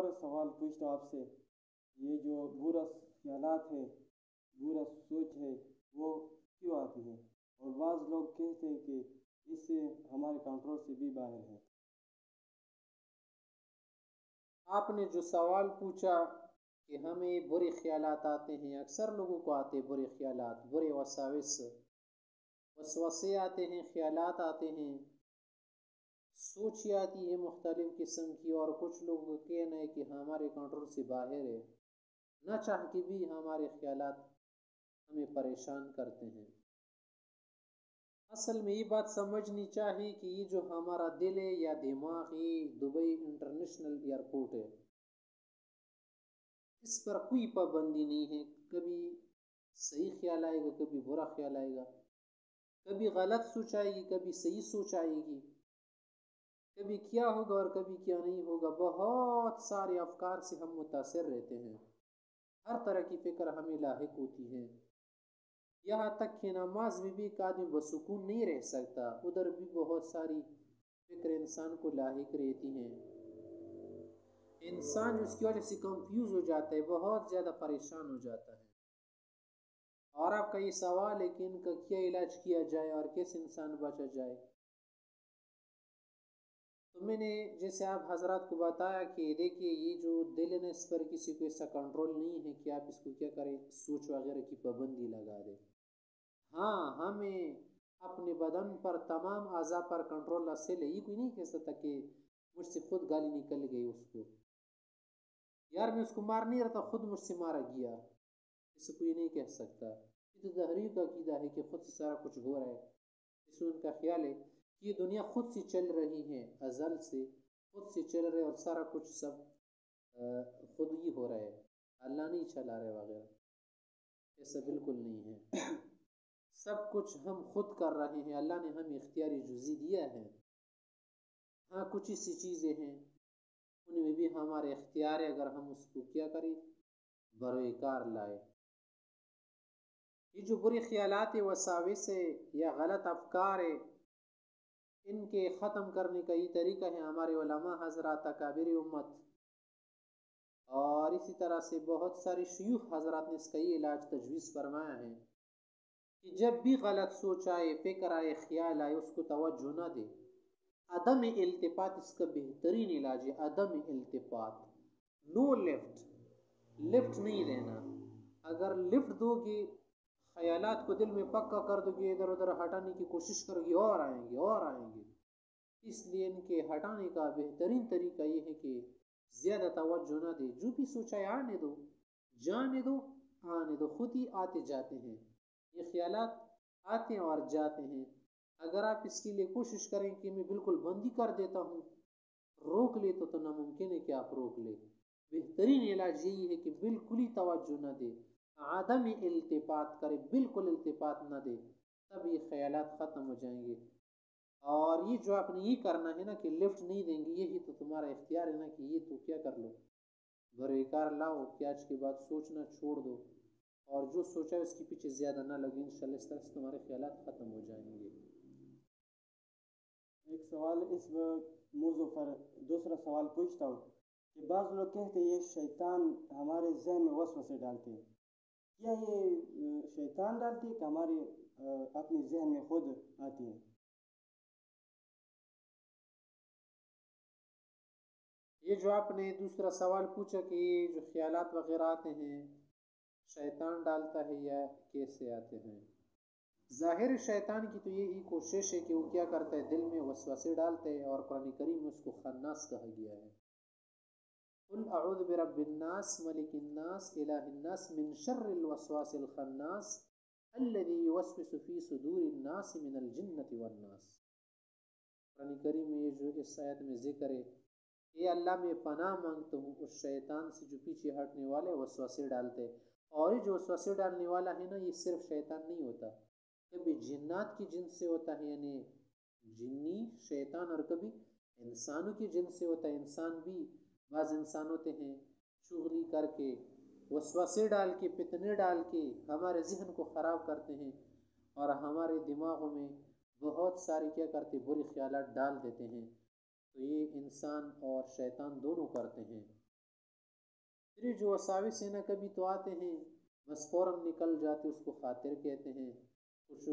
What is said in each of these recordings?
اور سوال پوچھتا ہوں آپ سے، یہ جو برا خیالات ہے، برا سوچ ہے، وہ کیوں آتی ہے؟ اور بعض لوگ کہتے ہیں کہ اس سے ہمارے کنٹرول سے بھی باہر ہے۔ آپ نے جو سوال پوچھا کہ ہمیں برے خیالات آتے ہیں، اکثر لوگوں کو آتے ہیں برے خیالات، برے وسوسے آتے ہیں، خیالات آتے ہیں، سوچ آتی ہے مختلف قسم کی، اور کچھ لوگوں کا کہنا ہے کہ ہمارے کنٹرول سے باہر ہے، نہ چاہ کے بھی ہمارے خیالات ہمیں پریشان کرتے ہیں۔ اصل میں یہ بات سمجھنی چاہیے کہ یہ جو ہمارا دل ہے یا دماغ، یہ دبئی انٹرنیشنل ایئرپورٹ ہے، اس پر کوئی پابندی نہیں ہے۔ کبھی صحیح خیال آئے گا، کبھی برا خیال آئے گا، کبھی غلط سوچ آئے گی، کبھی صحیح سوچ آئے گی، کبھی کیا ہوگا اور کبھی کیا نہیں ہوگا۔ بہت سارے افکار سے ہم متاثر رہتے ہیں، ہر طرح کی فکر ہمیں لاحق ہوتی ہے، یہاں تک کہ نماز میں بھی ایک آدمی بسکون نہیں رہ سکتا، ادھر بھی بہت ساری فکر انسان کو لاحق رہتی ہیں۔ انسان اس کی وجہ سے کنفیوز ہو جاتا ہے، بہت زیادہ پریشان ہو جاتا ہے۔ اور آپ کا یہ سوال ہے کہ ان کا کیا علاج کیا جائے اور کیسے انسان بچا جائے، تو میں نے جیسے آپ حضرات کو بتایا کہ دیکھیے یہ جو دل ہے اس پر کسی کو ایسا کنٹرول نہیں ہے کہ آپ اس کو کیا کریں، سوچ وغیرہ کی پابندی لگا دیں۔ ہاں، ہمیں اپنے بدن پر، تمام اعضاء پر کنٹرول حاصل ہے۔ یہ کوئی نہیں کہہ سکتا کہ مجھ سے خود گالی نکل گئی اس کو، یار میں اس کو مار نہیں رہا تھا، خود مجھ سے مارا گیا، اسے کوئی نہیں کہہ سکتا۔ یہ تو دہریوں کا عقیدہ ہے کہ خود سے سارا کچھ ہو رہا ہے، اس میں ان کا خیال ہے کہ یہ دنیا خود سے چل رہی ہے، ازل سے خود سے چل رہے اور سارا کچھ سب خود ہی ہو رہا ہے، اللہ نہیں چلا رہے وغیرہ۔ ایسا بالکل نہیں ہے، سب کچھ ہم خود کر رہے ہیں، اللہ نے ہمیں اختیاری جزی دیا ہے۔ ہاں کچھ ایسی چیزیں ہیں ان میں بھی ہمارے اختیار ہے، اگر ہم اس کو کیا کریں، بروئے کار لائے۔ یہ جو برے خیالات وساوس ہے یا غلط افکار ہے، ان کے ختم کرنے کا یہ طریقہ ہے ہمارے علماء حضرات، اکابر امت، اور اسی طرح سے بہت سارے شیوخ حضرات نے اس کا یہ علاج تجویز فرمایا ہے کہ جب بھی غلط سوچ آئے، فکر آئے، خیال آئے، اس کو توجہ نہ دے۔ عدم التفات اس کا بہترین علاج ہے، عدم التفات، نو لفٹ، لفٹ نہیں دینا۔ اگر لفٹ دو گے، خیالات کو دل میں پکا کر دو گے، ادھر ادھر ہٹانے کی کوشش کرو گے، اور آئیں گے اور آئیں گے۔ اس لیے ان کے ہٹانے کا بہترین طریقہ یہ ہے کہ زیادہ توجہ نہ دے، جو بھی سوچا ہے آنے دو، جانے دو، آنے دو، خود ہی آتے جاتے ہیں، یہ خیالات آتے ہیں اور جاتے ہیں۔ اگر آپ اس کے لیے کوشش کریں کہ میں بالکل بندی کر دیتا ہوں، روک لے تو ناممکن ہے کہ آپ روک لے۔ بہترین علاج یہی ہے کہ بالکل ہی توجہ نہ دے، عدم التفات کرے، بالکل التفات نہ دے، تب یہ خیالات ختم ہو جائیں گے۔ اور یہ جو آپ نے یہ کرنا ہے نا کہ لفٹ نہیں دیں گے، یہی تو تمہارا اختیار ہے نا کہ یہ تو کیا کر لو، بروئے کار لاؤ کہ آج کے بعد سوچنا چھوڑ دو، اور جو سوچا اس کے پیچھے زیادہ نہ لگے، انشاءاللہ اس طرح سے تمہارے خیالات ختم ہو جائیں گے۔ ایک سوال اس موضوع پر دوسرا سوال پوچھتا ہوں کہ بعض لوگ کہتے ہیں یہ شیطان ہمارے ذہن میں وسوسے ڈالتے ہیں، کیا یہ شیطان ڈالتے ہیں کہ ہمارے اپنے ذہن میں خود آتی ہیں؟ یہ جو آپ نے دوسرا سوال پوچھا کہ یہ جو خیالات وغیرہ آتے ہیں شیطان ڈالتا ہے یا کیسے آتے ہیں، ظاہر شیطان کی تو یہی کوشش ہے کہ وہ کیا کرتا ہے، دل میں وسوسے ڈالتے ہیں، اور قرآن کریم میں اس کو خناس کہا گیا ہے۔ قل اعوذ برب الناس ملک الناس الہ الناس من شر الوسواس الخناس الذی یوسوس فی صدور الناس من الجنۃ والناس۔ قرآن کریم میں یہ جو اس آیت میں ذکر ہے، اے اللہ میں پناہ مانگتا ہوں اس شیطان سے جو پیچھے ہٹنے والے وسوسے ڈالتے، اور یہ جو وسوسے ڈالنے والا ہے نا، یہ صرف شیطان نہیں ہوتا، کبھی جنات کی جن سے ہوتا ہے، یعنی جنی شیطان، اور کبھی انسانوں کی جن سے ہوتا ہے۔ انسان بھی بعض انسان ہوتے ہیں چغلی کر کے، وسوسے ڈال کے، فتنے ڈال کے ہمارے ذہن کو خراب کرتے ہیں، اور ہمارے دماغوں میں بہت سارے کیا کرتے، برے خیالات ڈال دیتے ہیں۔ تو یہ انسان اور شیطان دونوں کرتے ہیں۔ پھر جو وساوس ہیں نا کبھی تو آتے ہیں بس فوراً نکل جاتے، اس کو خاطر کہتے ہیں، کچھ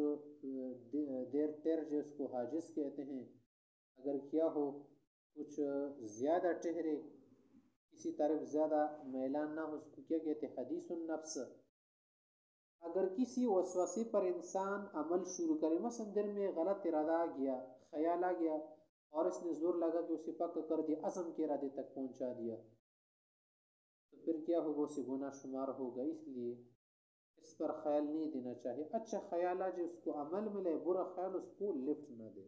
دیر ٹیر جو اس کو حاجز کہتے ہیں، اگر کیا ہو کچھ زیادہ ٹہرے، کسی طرف زیادہ میلان نہ ہو، اس کو کیا کہتے ہیں، حدیث النفس۔ اگر کسی وسوسے پر انسان عمل شروع کرے، مثلا دل میں غلط ارادہ آ گیا، خیال آ گیا اور اس نے زور لگا کہ اسے پکا کر دیا، عزم کے ارادے تک پہنچا دیا، تو پھر کیا ہوگا، اسے گناہ شمار ہوگا۔ اس لیے اس پر خیال نہیں دینا چاہیے، اچھا خیال آ جو اس کو عمل ملے، برا خیال اس کو لفٹ نہ دے۔